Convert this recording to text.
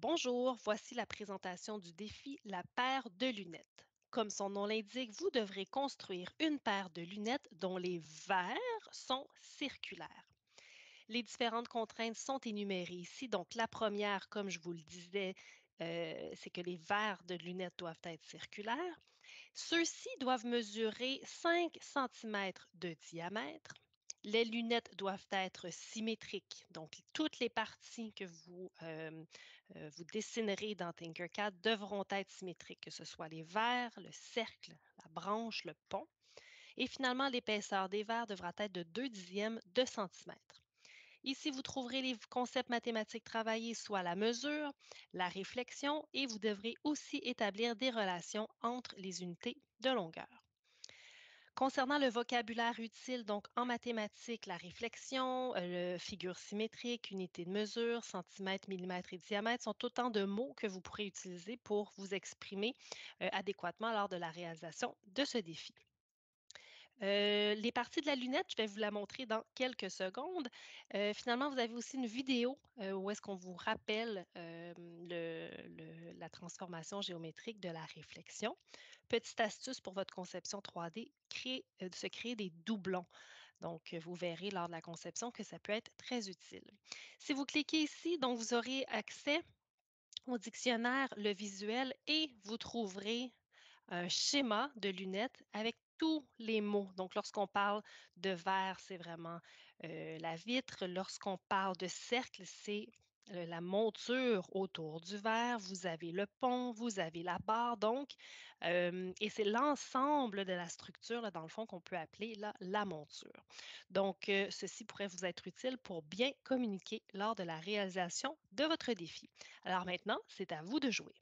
Bonjour, voici la présentation du défi La paire de lunettes. Comme son nom l'indique, vous devrez construire une paire de lunettes dont les verres sont circulaires. Les différentes contraintes sont énumérées ici. Donc, la première, comme je vous le disais, c'est que les verres de lunettes doivent être circulaires. Ceux-ci doivent mesurer 5 centimètres de diamètre. Les lunettes doivent être symétriques. Donc, toutes les parties que vous dessinerez dans Tinkercad devront être symétriques, que ce soit les verres, le cercle, la branche, le pont. Et finalement, l'épaisseur des verres devra être de 2 dixièmes de centimètre. Ici, vous trouverez les concepts mathématiques travaillés, soit la mesure, la réflexion, et vous devrez aussi établir des relations entre les unités de longueur. Concernant le vocabulaire utile, donc en mathématiques, la réflexion, le figure symétrique, unité de mesure, centimètre, millimètre et diamètre sont autant de mots que vous pourrez utiliser pour vous exprimer adéquatement lors de la réalisation de ce défi. Les parties de la lunette, je vais vous la montrer dans quelques secondes. Finalement, vous avez aussi une vidéo, où est-ce qu'on vous rappelle, la transformation géométrique de la réflexion. Petite astuce pour votre conception 3D, se créer des doublons. Donc, vous verrez lors de la conception que ça peut être très utile. Si vous cliquez ici, donc vous aurez accès au dictionnaire Le Visuel et vous trouverez un schéma de lunettes avec tous les mots. Donc, lorsqu'on parle de verre, c'est vraiment la vitre. Lorsqu'on parle de cercle, c'est la monture autour du verre. Vous avez le pont, vous avez la barre. Donc, et c'est l'ensemble de la structure, là, dans le fond, qu'on peut appeler là, la monture. Donc, ceci pourrait vous être utile pour bien communiquer lors de la réalisation de votre défi. Alors maintenant, c'est à vous de jouer.